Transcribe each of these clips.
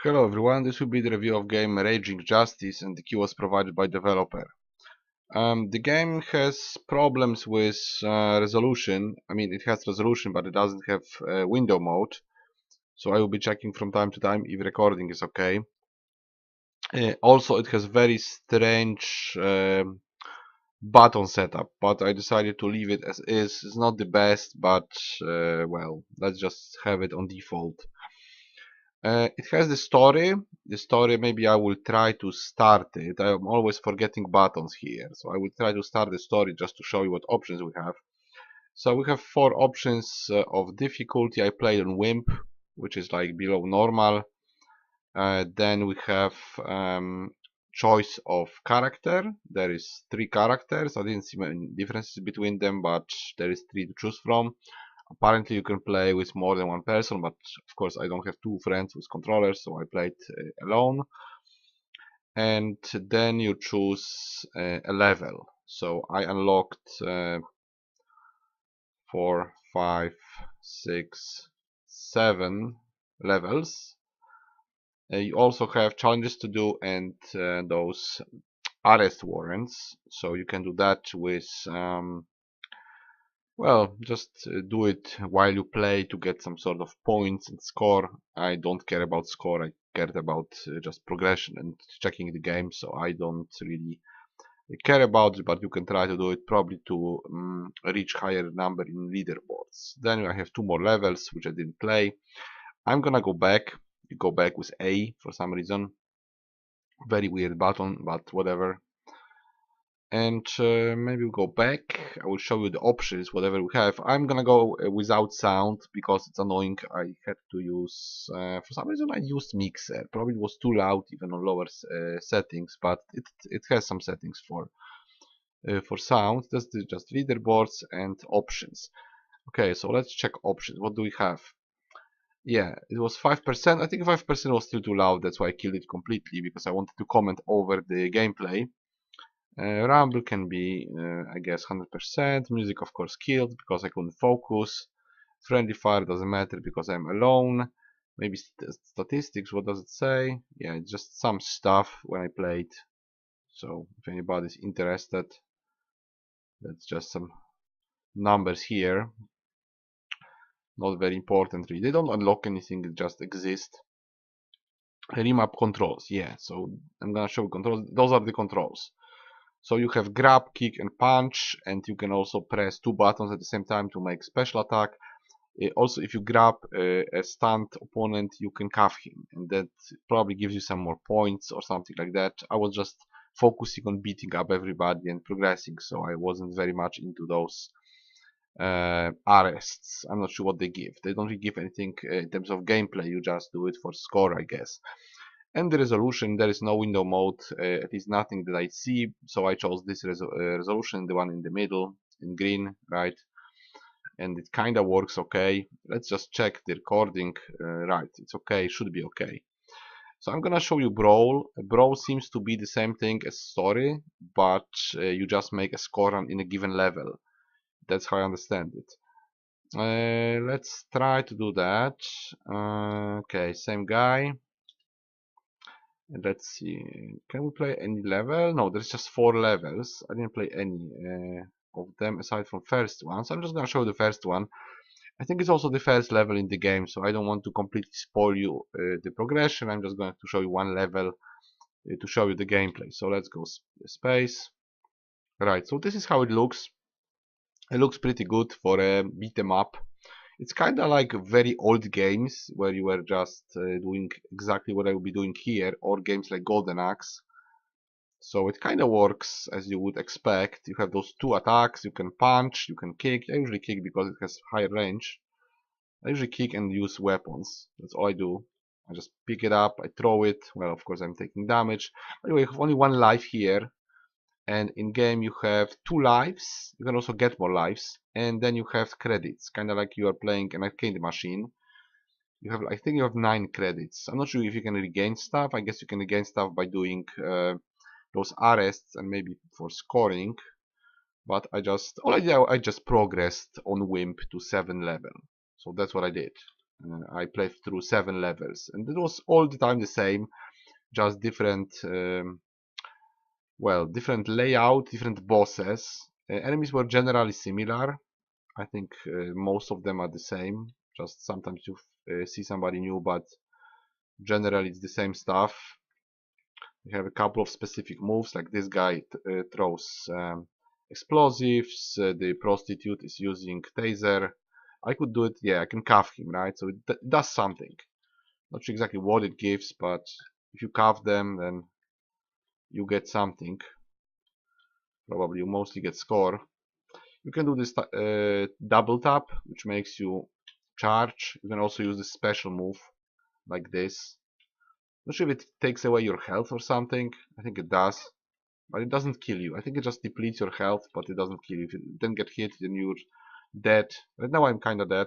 Hello everyone, this will be the review of game Raging Justice, and the key was provided by developer. The game has problems with resolution. I mean, it has resolution, but it doesn't have window mode. So I will be checking from time to time if recording is okay. Also, it has very strange button setup, but I decided to leave it as is. It's not the best, but well, let's just have it on default. It has the story. The story, maybe I will try to start it. I'm always forgetting buttons here. So I will try to start the story just to show you what options we have. So we have four options of difficulty. I played on Wimp, which is like below normal. Then we have choice of character. There is three characters. I didn't see many differences between them, but there is three to choose from. Apparently you can play with more than one person, but of course I don't have two friends with controllers, so I played alone. And then you choose a level. So I unlocked 4, 5, 6, 7 levels. You also have challenges to do and those arrest warrants. So you can do that with well, just do it while you play to get some sort of points and score. I don't care about score, I cared about just progression and checking the game, so I don't really care about it, but you can try to do it probably to reach higher number in leaderboards. Then I have two more levels, which I didn't play. I'm gonna go back. You go back with A for some reason. Very weird button, but whatever. And maybe we'll go back. I will show you the options, whatever we have. I'm gonna go without sound because it's annoying. I had to use, for some reason I used mixer. Probably it was too loud even on lower settings, but it has some settings for sound. That's just leaderboards and options. Okay, so let's check options. What do we have? Yeah, it was 5%. I think 5% was still too loud. That's why I killed it completely because I wanted to comment over the gameplay. Rumble can be, I guess, 100%. Music, of course, killed because I couldn't focus. Friendly fire doesn't matter because I'm alone. Maybe statistics, what does it say? Yeah, it's just some stuff when I played. So if anybody's interested, that's just some numbers here. Not very important really. They don't unlock anything, it just exists. Remap controls, yeah. So I'm gonna show controls. Those are the controls. So you have grab, kick and punch, and you can also press two buttons at the same time to make special attack. Also, if you grab a stunned opponent, you can cuff him, and that probably gives you some more points or something like that. I was just focusing on beating up everybody and progressing, so I wasn't very much into those arrests. I'm not sure what they give. They don't really give anything in terms of gameplay. You just do it for score, I guess. And the resolution, there is no window mode, at least nothing that I see, so I chose this resolution, the one in the middle, in green, right? And it kinda works okay. Let's just check the recording, right, it's okay, should be okay. So I'm gonna show you Brawl. Brawl seems to be the same thing as Story, but you just make a score in a given level. That's how I understand it. Let's try to do that. Okay, same guy. Let's see, can we play any level? No, there's just 4 levels. I didn't play any of them aside from first one, so I'm just gonna show the first one. I think it's also the first level in the game, so I don't want to completely spoil you the progression. I'm just going to show you one level to show you the gameplay. So let's go space. Right, so this is how it looks. It looks pretty good for a beat 'em up. It's kind of like very old games where you were just doing exactly what I will be doing here, or games like Golden Axe. So it kind of works as you would expect. You have those two attacks, you can punch, you can kick. I usually kick because it has higher range. I usually kick and use weapons. That's all I do. I just pick it up, I throw it. Well, of course I'm taking damage. Anyway, you have only one life here. And in game you have 2 lives. You can also get more lives. And then you have credits. Kind of like you are playing an arcade machine. You have, I think you have 9 credits. I'm not sure if you can regain stuff. I guess you can regain stuff by doing those arrests and maybe for scoring. But I just progressed on Wimp to 7 level. So that's what I did. I played through 7 levels, and it was all the time the same, just different, well, different layout, different bosses. Enemies were generally similar. I think most of them are the same. Just sometimes you see somebody new, but generally it's the same stuff. We have a couple of specific moves, like this guy throws explosives, the prostitute is using taser. I could do it, yeah, I can cuff him, right? So it does something. Not sure exactly what it gives, but if you cuff them, then you get something. Probably you mostly get score. You can do this double tap, which makes you charge. You can also use this special move, like this. Not sure if it takes away your health or something. I think it does. But it doesn't kill you. I think it just depletes your health, but it doesn't kill you. If you then get hit, then you're dead. Right now I'm kinda dead.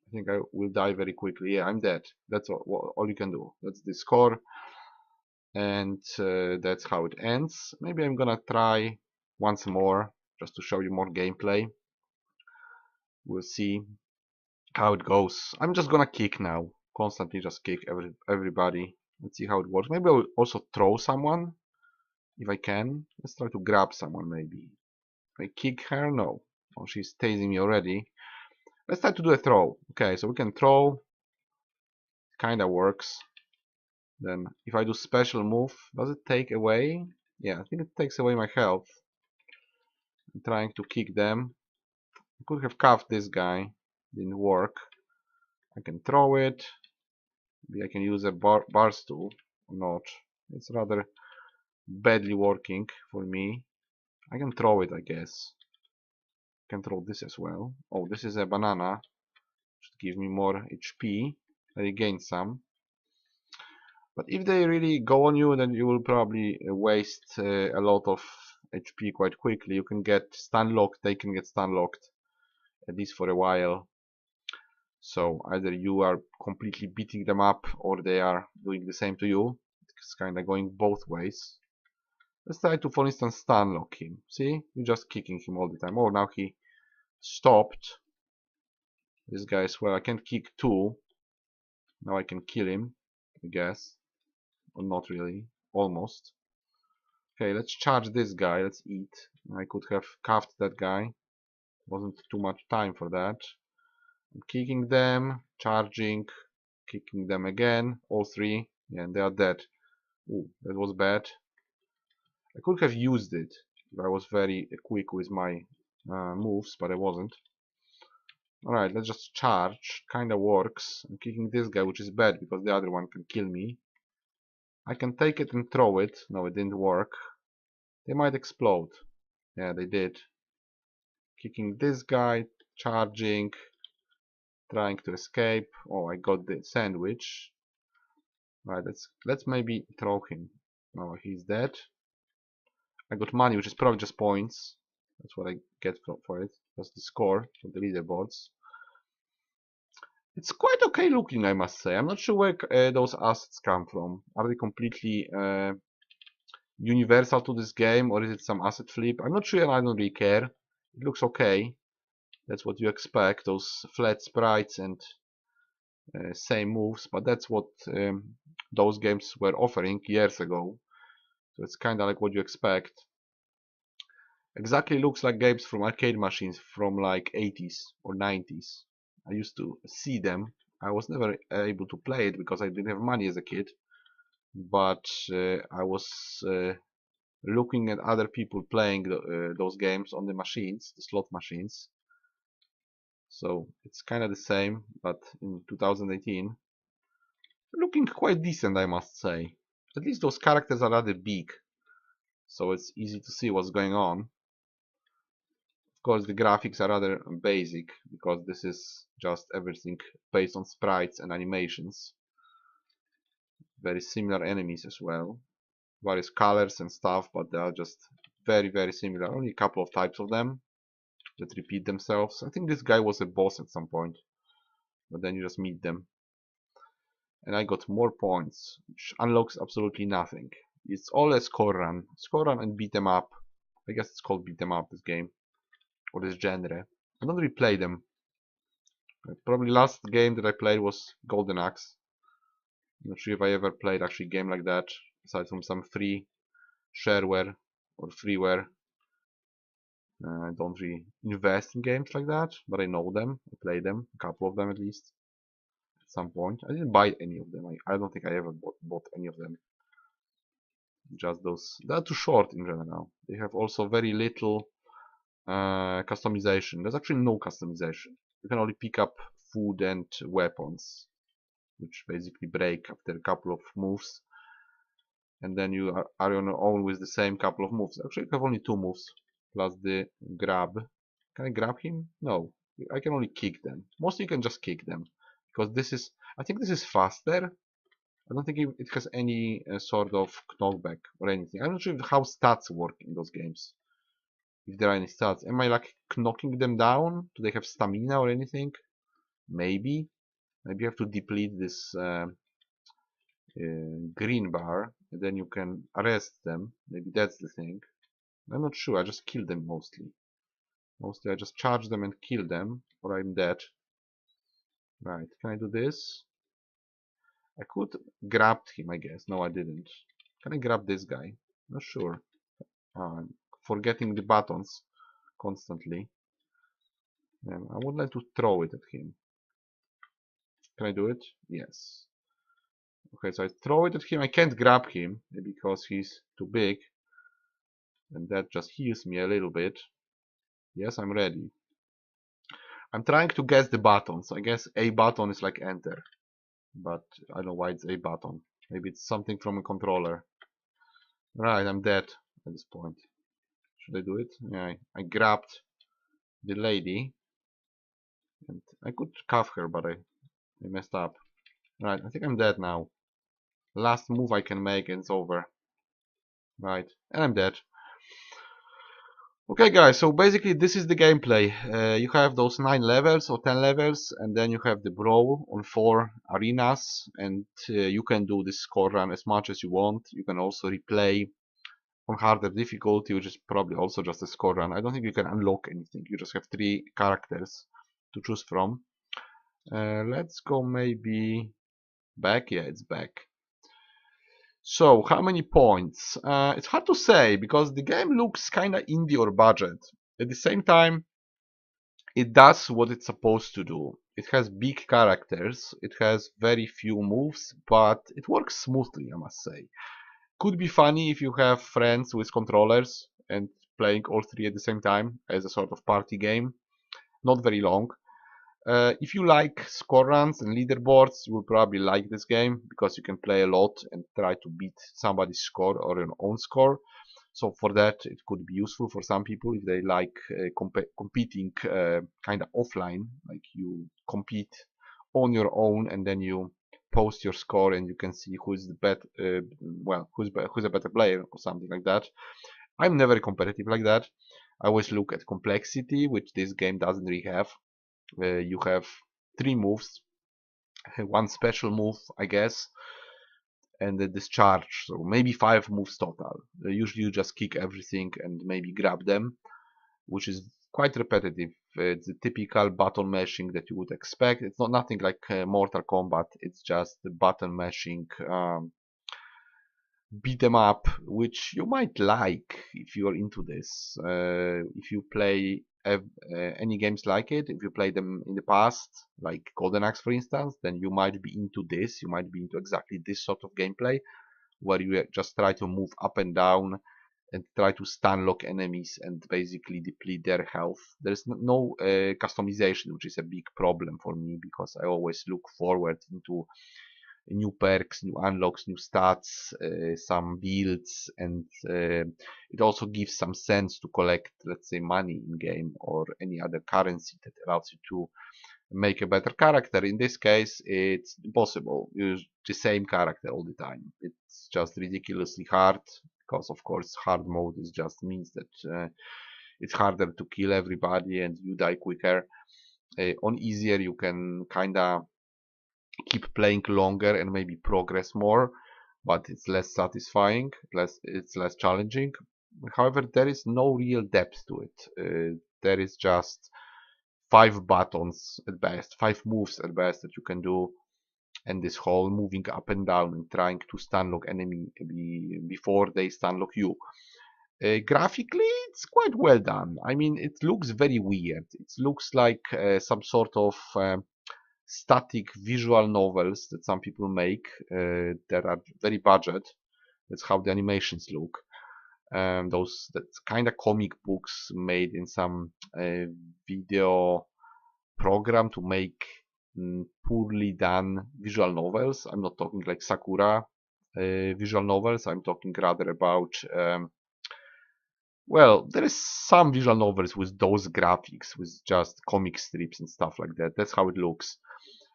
I think I will die very quickly. Yeah, I'm dead. That's all you can do. That's the score. And that's how it ends. Maybe I'm gonna try once more, just to show you more gameplay. We'll see how it goes. I'm just gonna kick now. Constantly just kick everybody. Let's see how it works. Maybe I'll also throw someone. If I can. Let's try to grab someone maybe. I kick her? No. Oh, she's tasing me already. Let's try to do a throw. Okay, so we can throw. Kinda works. Then if I do special move, does it take away? Yeah, I think it takes away my health. I'm trying to kick them. I could have cuffed this guy. Didn't work. I can throw it. Maybe I can use a bar stool or not. It's rather badly working for me. I can throw it, I guess. I can throw this as well. Oh, this is a banana. Should give me more HP. I regain some. But if they really go on you, then you will probably waste a lot of HP quite quickly. You can get stun locked. They can get stun locked, at least for a while. So either you are completely beating them up, or they are doing the same to you. It's kind of going both ways. Let's try to, for instance, stun lock him. See? You're just kicking him all the time. Oh, now he stopped. This guy as well. I can kick two. Now I can kill him, I guess. Or not really. Almost. Okay, let's charge this guy. Let's eat. I could have cuffed that guy. Wasn't too much time for that. I'm kicking them, charging, kicking them again. All three. Yeah, and they are dead. Ooh, that was bad. I could have used it if I was very quick with my moves, but I wasn't. Alright, let's just charge. Kinda works. I'm kicking this guy, which is bad because the other one can kill me. I can take it and throw it. No, it didn't work. They might explode. Yeah, they did. Kicking this guy, charging, trying to escape. Oh, I got the sandwich. Right, let's maybe throw him. No, he's dead. I got money, which is probably just points. That's what I get for it. That's the score from the leaderboards. It's quite okay looking, I must say. I'm not sure where those assets come from. Are they completely universal to this game, or is it some asset flip? I'm not sure, and I don't really care. It looks okay. That's what you expect, those flat sprites and same moves, but that's what those games were offering years ago. So it's kind of like what you expect. Exactly looks like games from arcade machines from like 80s or 90s. I used to see them. I was never able to play it because I didn't have money as a kid. But I was looking at other people playing those games on the machines, the slot machines. So it's kind of the same, but in 2018. Looking quite decent, I must say. At least those characters are rather big, so it's easy to see what's going on. Of course, the graphics are rather basic, because this is just everything based on sprites and animations. Very similar enemies as well. Various colors and stuff, but they are just very similar. Only a couple of types of them that repeat themselves. I think this guy was a boss at some point, but then you just meet them. And I got more points, which unlocks absolutely nothing. It's all a score run. Score run and beat 'em up. I guess it's called beat 'em up, this game. Or this genre. I don't really play them. Probably last game that I played was Golden Axe. Not sure if I ever played actually a game like that, aside from some free shareware or freeware. I don't really invest in games like that, but I know them. I play them, a couple of them at least, at some point. I didn't buy any of them. I don't think I ever bought any of them. Just those. They're too short in general. They have also very little customization. There's actually no customization. You can only pick up food and weapons, which basically break after a couple of moves. And then you are on your own with the same couple of moves. Actually, you have only 2 moves, plus the grab. Can I grab him? No. I can only kick them. Mostly you can just kick them. Because this is, I think this is faster. I don't think it has any sort of knockback or anything. I'm not sure how stats work in those games. If there are any stats. Am I like knocking them down? Do they have stamina or anything? Maybe. Maybe you have to deplete this green bar, and then you can arrest them. Maybe that's the thing. I'm not sure. I just kill them mostly. Mostly I just charge them and kill them, or I'm dead. Right, can I do this? I could grab him, I guess. No, I didn't. Can I grab this guy? Not sure. I'm forgetting the buttons constantly. I would like to throw it at him. Can I do it? Yes. Okay, so I throw it at him. I can't grab him because he's too big. And that just heals me a little bit. Yes, I'm ready. I'm trying to guess the buttons. I guess A button is like enter. But I don't know why it's A button. Maybe it's something from a controller. Right, I'm dead at this point. Should I do it? Yeah, I grabbed the lady. And I could cuff her, but I messed up. Right, I think I'm dead now. Last move I can make and it's over. Right, and I'm dead. Okay guys, so basically this is the gameplay. You have those 9 levels or 10 levels, and then you have the brawl on 4 arenas, and you can do this score run as much as you want. You can also replay on harder difficulty, which is probably also just a score run. I don't think you can unlock anything. You just have 3 characters to choose from. Let's go maybe back. Yeah, it's back. So, how many points? It's hard to say because the game looks kinda indie or budget. At the same time, it does what it's supposed to do. It has big characters, it has very few moves, but it works smoothly, I must say. Could be funny if you have friends with controllers and playing all 3 at the same time as a sort of party game. Not very long. If you like score runs and leaderboards, you will probably like this game because you can play a lot and try to beat somebody's score or your own score. So for that, it could be useful for some people if they like competing kind of offline, like you compete on your own and then you post your score and you can see who's who's a better player or something like that. I'm never competitive like that. I always look at complexity, which this game doesn't really have. You have 3 moves, 1 special move, I guess, and a discharge, so maybe 5 moves total. Usually you just kick everything and maybe grab them, which is quite repetitive. It's the typical button mashing that you would expect. It's not nothing like Mortal Kombat, it's just the button mashing beat 'em up, which you might like if you're into this. If you play any games like it, if you play them in the past, like Golden Axe for instance, then you might be into this. You might be into exactly this sort of gameplay, where you just try to move up and down and try to stun lock enemies and basically deplete their health. There's no customization, which is a big problem for me because I always look forward into new perks, new unlocks, new stats, some builds, and it also gives some sense to collect, let's say, money in game or any other currency that allows you to make a better character. In this case, it's impossible. Use the same character all the time. It's just ridiculously hard because, of course, hard mode is just means that it's harder to kill everybody and you die quicker. On easier, you can kinda keep playing longer and maybe progress more, but it's less satisfying, it's less challenging. However, there is no real depth to it. There is just 5 buttons at best, 5 moves at best that you can do, and this whole moving up and down and trying to stunlock enemy before they stunlock you. Graphically, it's quite well done. I mean, it looks very weird. It looks like some sort of static visual novels that some people make that are very budget. That's how the animations look. That's kind of comic books made in some video program to make poorly done visual novels. I'm not talking like Sakura visual novels. I'm talking rather about well, there is some visual novels with those graphics, with just comic strips and stuff like that. That's how it looks.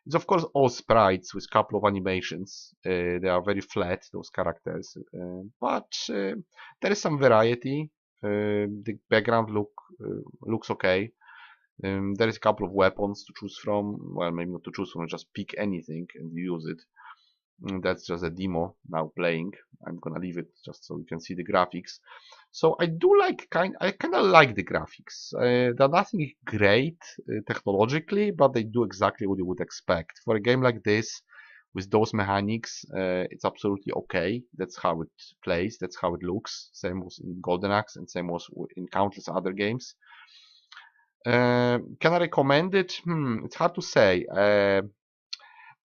It's of course all sprites with a couple of animations. They are very flat, those characters, but there is some variety. The background looks okay. There is a couple of weapons to choose from. Well, maybe not to choose from, just pick anything and use it. That's just a demo now playing. I'm gonna leave it just so you can see the graphics. So I do like I kind of like the graphics. They're nothing great technologically, but they do exactly what you would expect for a game like this. With those mechanics, it's absolutely okay. That's how it plays. That's how it looks. Same was in Golden Axe and same was in countless other games. Can I recommend it? It's hard to say.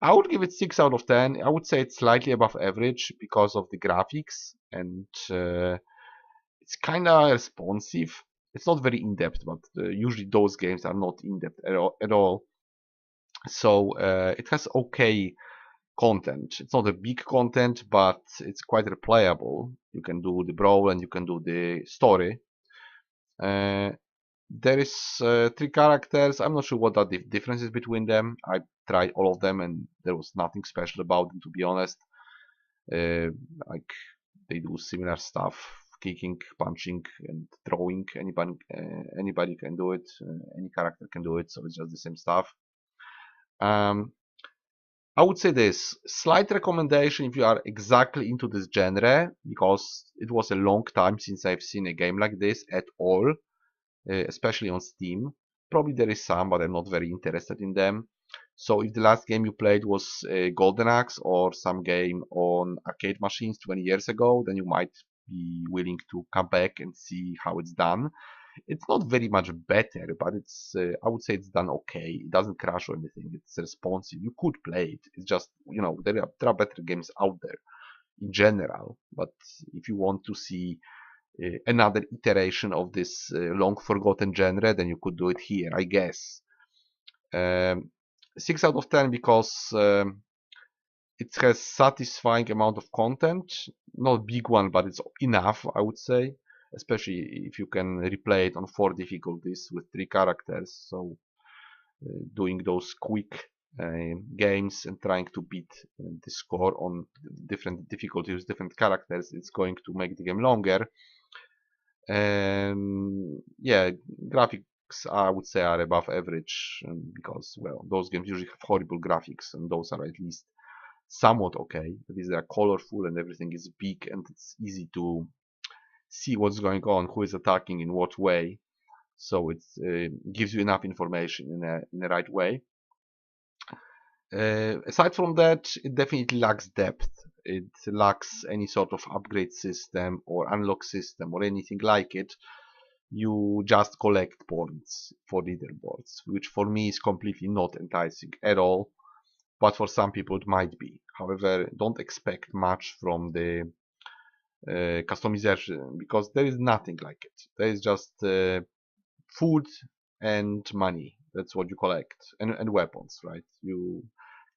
I would give it 6 out of 10. I would say it's slightly above average because of the graphics, and it's kind of responsive. It's not very in-depth, but usually those games are not in-depth at all. So it has okay content. It's not a big content, but it's quite replayable. You can do the brawl and you can do the story. There is 3 characters. I'm not sure what are the differences between them. I tried all of them and there was nothing special about them, to be honest. Like they do similar stuff, kicking, punching, and throwing. Anybody can do it. Any character can do it, so it's just the same stuff. I would say this slight recommendation if you are exactly into this genre, because it was a long time since I've seen a game like this at all. Especially on Steam. Probably there is some, but I'm not very interested in them. So if the last game you played was Golden Axe or some game on arcade machines 20 years ago, then you might be willing to come back and see how it's done. It's not very much better, but it's I would say it's done okay. It doesn't crash or anything. It's responsive. You could play it. It's just, you know, there are better games out there in general. But if you want to see another iteration of this long forgotten genre, then you could do it here, I guess. 6 out of 10 because it has satisfying amount of content, not a big one, but it's enough, I would say, especially if you can replay it on 4 difficulties with 3 characters. So doing those quick games and trying to beat the score on different difficulties with different characters, it's going to make the game longer. Yeah, graphics I would say are above average because, well, those games usually have horrible graphics and those are at least somewhat okay. At least they are colorful and everything is big and it's easy to see what's going on, who is attacking in what way. So it gives you enough information in the right way. Aside from that, it definitely lacks depth. It lacks any sort of upgrade system or unlock system or anything like it. You just collect points for leaderboards, which for me is completely not enticing at all. But for some people it might be. However, don't expect much from the customization because there is nothing like it. There is just food and money. That's what you collect, and weapons, right? You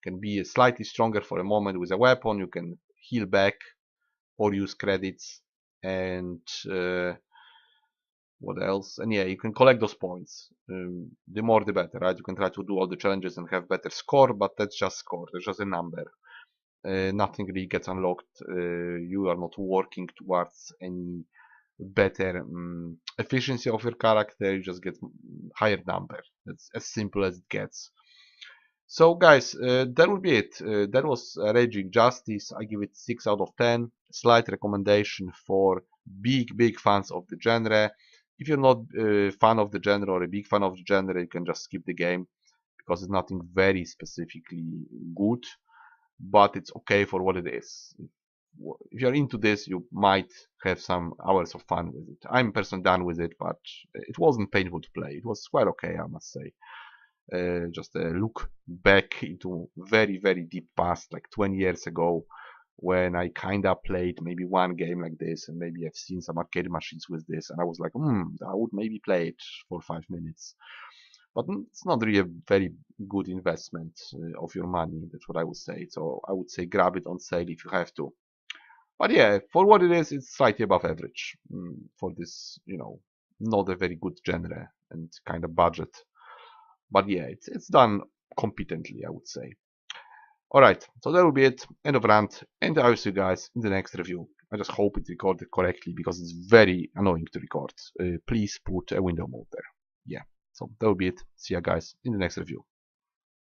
can be slightly stronger for a moment with a weapon. You can heal back or use credits, and what else? And yeah, you can collect those points. The more the better, right? You can try to do all the challenges and have better score, but that's just score. That's just a number. Nothing really gets unlocked. You are not working towards any better efficiency of your character. You just get higher number. That's as simple as it gets. So guys, that would be it. That was Raging Justice. I give it 6 out of 10. Slight recommendation for big fans of the genre. if you're not a fan of the genre or a big fan of the genre, you can just skip the game because it's nothing very specifically good, but it's okay for what it is. If you're into this, you might have some hours of fun with it. I'm personally done with it, but it wasn't painful to play. It was quite okay, I must say. Just a look back into very, very deep past, like 20 years ago, when I kinda played maybe one game like this, and maybe I've seen some arcade machines with this, and I was like, I would maybe play it for 5 minutes. But it's not really a very good investment of your money. That's what I would say. So I would say grab it on sale if you have to. But yeah, for what it is, it's slightly above average for this, not a very good genre and kind of budget. But yeah, it's done competently, I would say. Alright, so that will be it. End of rant, and I will see you guys in the next review. I just hope it recorded correctly because it's very annoying to record. Please put a window mode there. Yeah, so that will be it. See you guys in the next review.